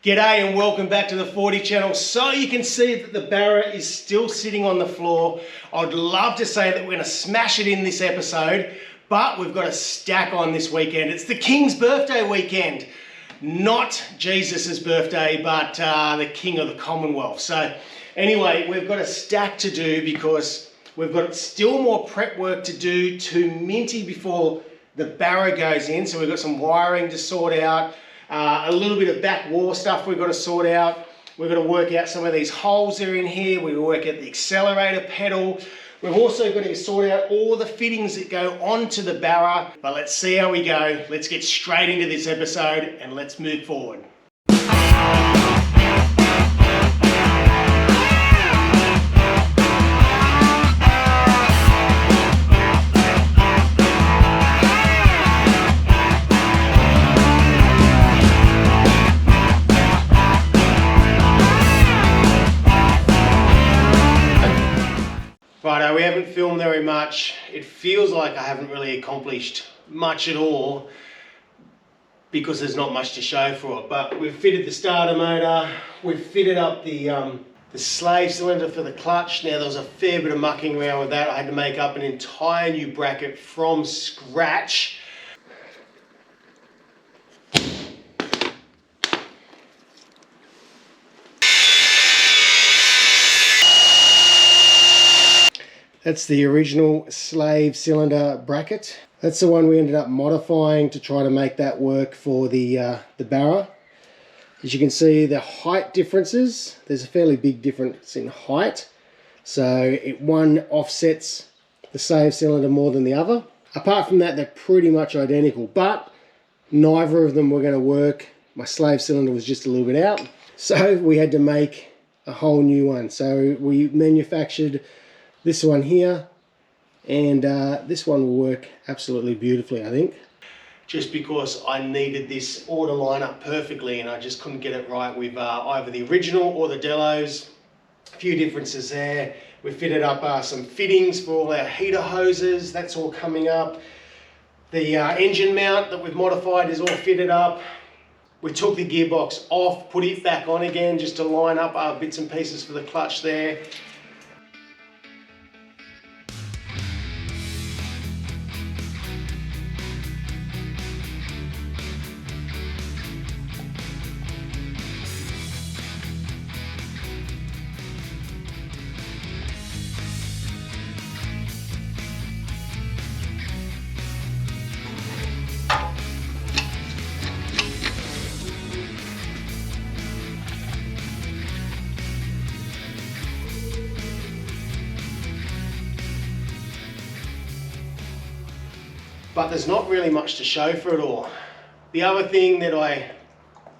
G'day and welcome back to the 40 channel. So you can see that the Barra is still sitting on the floor. I'd love to say that we're going to smash it in this episode, but we've got a stack on this weekend. It's the King's birthday weekend. Not Jesus's birthday, but the King of the Commonwealth. So anyway, we've got a stack to do because we've got still more prep work to do to Minty before the Barra goes in. So we've got some wiring to sort out. A little bit of back wall stuff we've got to sort out. We've got to work out some of these holes that are in here. We've got to work out the accelerator pedal. We've also got to sort out all the fittings that go onto the Barra. But let's see how we go. Let's get straight into this episode and let's move forward. Righto, we haven't filmed very much. It feels like I haven't really accomplished much at all because there's not much to show for it. But we've fitted the starter motor, we've fitted up the slave cylinder for the clutch. Now there was a fair bit of mucking around with that. I had to make up an entire new bracket from scratch. That's the original slave cylinder bracket. That's the one we ended up modifying to try to make that work for the Barra. As you can see, the height differences, there's a fairly big difference in height. So one offsets the slave cylinder more than the other. Apart from that, they're pretty much identical, but neither of them were going to work. My slave cylinder was just a little bit out. So we had to make a whole new one. So we manufactured this one here, and this one will work absolutely beautifully, I think. Just because I needed this all to line up perfectly and I just couldn't get it right with either the original or the Delos. A few differences there. We fitted up some fittings for all our heater hoses. That's all coming up. The engine mount that we've modified is all fitted up. We took the gearbox off, put it back on again just to line up our bits and pieces for the clutch there. But there's not really much to show for it all. The other thing that I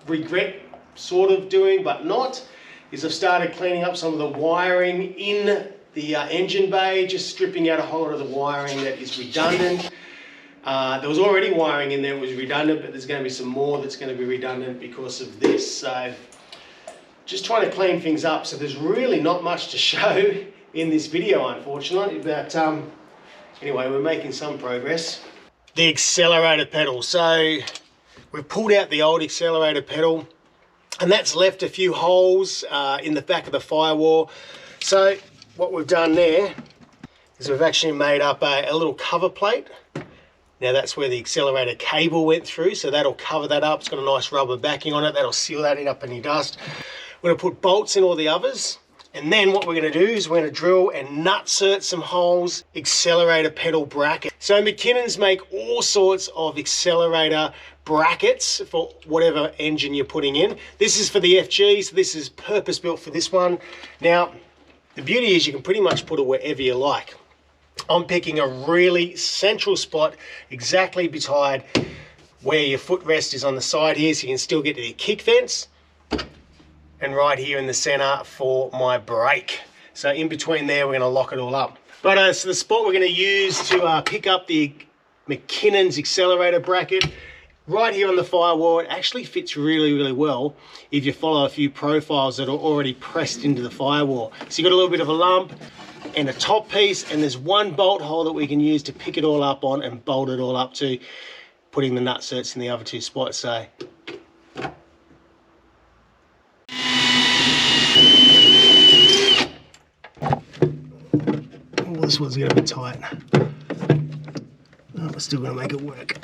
regret sort of doing, but not, is I've started cleaning up some of the wiring in the engine bay, just stripping out a whole lot of the wiring that is redundant. There was already wiring in there that was redundant, but there's going to be some more that's going to be redundant because of this. So just trying to clean things up. So there's really not much to show in this video, unfortunately, but anyway, we're making some progress. The accelerator pedal. So we've pulled out the old accelerator pedal and that's left a few holes in the back of the firewall. So what we've done there is we've actually made up a little cover plate. Now that's where the accelerator cable went through, so that'll cover that up. It's got a nice rubber backing on it. That'll seal that up any dust. We're going to put bolts in all the others. And then what we're going to do is we're going to drill and nutsert some holes, accelerator pedal bracket. So McKinnon's make all sorts of accelerator brackets for whatever engine you're putting in. This is for the FG, so this is purpose built for this one. Now, the beauty is you can pretty much put it wherever you like. I'm picking a really central spot exactly beside where your footrest is on the side here, so you can still get to your kick fence. And right here in the center for my brake. So in between there, we're going to lock it all up. But so the spot we're going to use to pick up the McKinnon's accelerator bracket, right here on the firewall, it actually fits really, really well if you follow a few profiles that are already pressed into the firewall. So you've got a little bit of a lump and a top piece, and there's one bolt hole that we can use to pick it all up on and bolt it all up to, putting the nutserts in the other two spots. So this one's going to be tight. Oh, we're still going to make it work.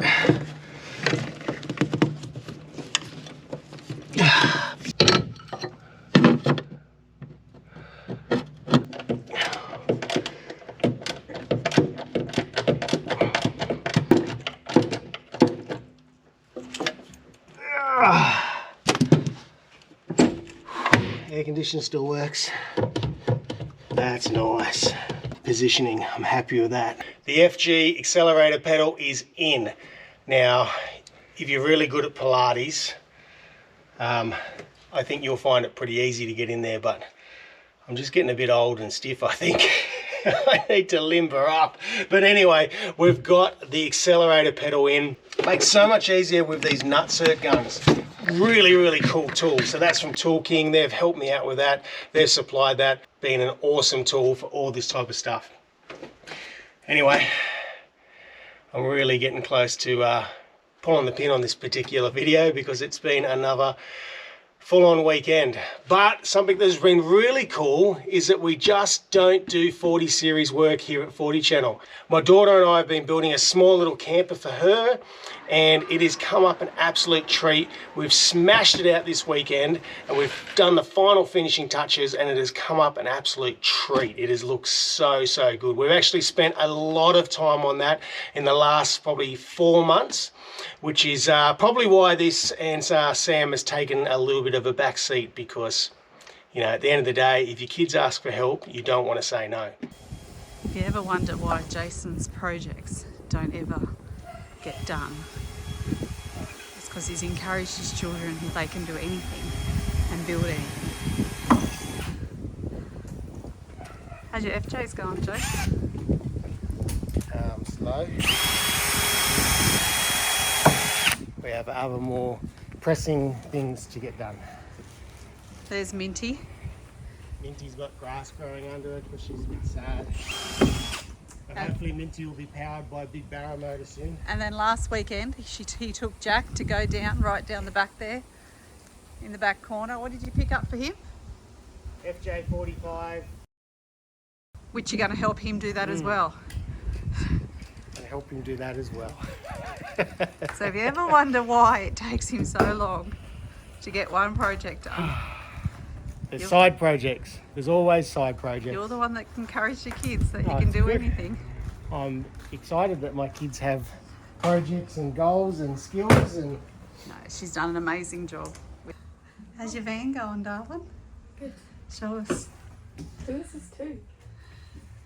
Air conditioner still works. That's nice. Positioning, I'm happy with that. The FG accelerator pedal is in. Now, if you're really good at Pilates, I think you'll find it pretty easy to get in there, but I'm just getting a bit old and stiff, I think. I need to limber up. But anyway, we've got the accelerator pedal in. Makes so much easier with these nutsert guns. Really, really cool tool. So that's from Tool King. They've helped me out with that. They've supplied that, being an awesome tool for all this type of stuff. Anyway, I'm really getting close to pulling the pin on this particular video because it's been another full-on weekend. But something that's been really cool is that we just don't do 40 series work here at 40 Channel. My daughter and I have been building a small little camper for her, and it has come up an absolute treat. We've smashed it out this weekend and we've done the final finishing touches, and it has come up an absolute treat. It has looked so good. We've actually spent a lot of time on that in the last probably 4 months, which is probably why this and Sam has taken a little bit of a back seat, because, you know, at the end of the day, if your kids ask for help, you don't want to say no. If you ever wonder why Jason's projects don't ever get done, it's because he's encouraged his children that they can do anything and build anything. How's your FJs going, Joe? Slow. We have other more pressing things to get done. There's Minty. Minty's got grass growing under it because she's a bit sad. But hopefully Minty will be powered by a big BARRA motor soon. And then last weekend he took Jack to go down, right down the back there, in the back corner. What did you pick up for him? FJ45. Which you're going to help him do that as well. And help him do that as well. So if you ever wonder why it takes him so long to get one project done. There's side projects. There's always side projects. You're the one that encouraged your kids that you can do anything. I'm excited that my kids have projects and goals and skills. And no, she's done an amazing job. How's your van going, darling? Good. Show us. This is too.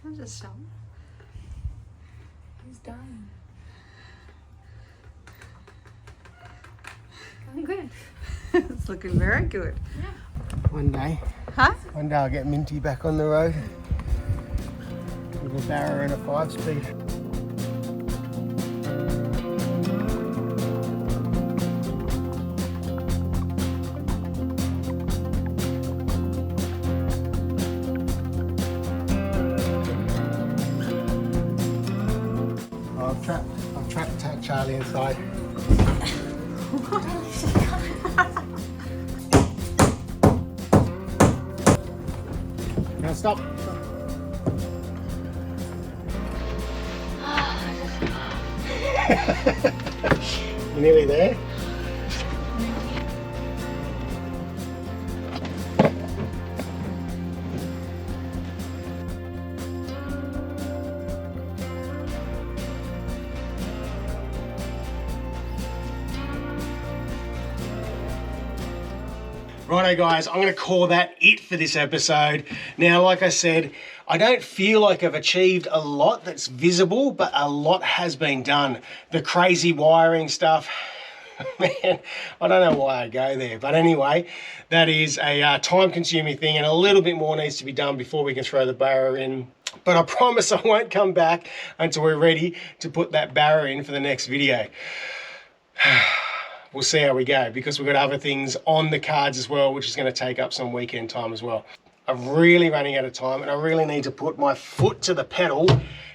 I'll just show them. He's dying. I'm good. It's looking very good. Yeah. one day I'll get Minty back on the road with a BARRA and a 5-speed. I've trapped Charlie inside. Now stop. You're nearly there. Righto guys, I'm going to call that it for this episode. Now, like I said, I don't feel like I've achieved a lot that's visible, but a lot has been done. The crazy wiring stuff, man, I don't know why I go there. But anyway, that is a time-consuming thing, and a little bit more needs to be done before we can throw the BARRA in. But I promise I won't come back until we're ready to put that BARRA in for the next video. We'll see how we go, because we've got other things on the cards as well, which is going to take up some weekend time as well. I'm really running out of time, and I really need to put my foot to the pedal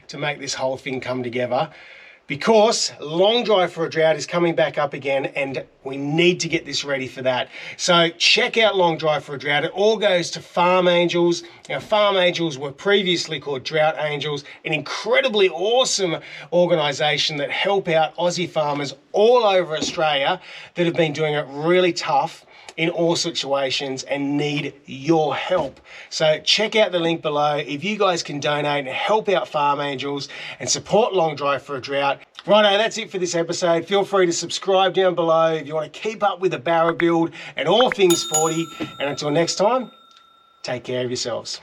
to make this whole thing come together. because long drive for a drought is coming back up again and we need to get this ready for that. So check out long drive for a drought. It all goes to Farm Angels. Now, Farm Angels were previously called Drought Angels, an incredibly awesome organisation that help out Aussie farmers all over Australia that have been doing it really tough in all situations and need your help. So check out the link below. If you guys can donate and help out Farm Angels and support Long Drive for a Drought. Righto, that's it for this episode. Feel free to subscribe down below if you want to keep up with the Barra build and all things 40. And until next time, take care of yourselves.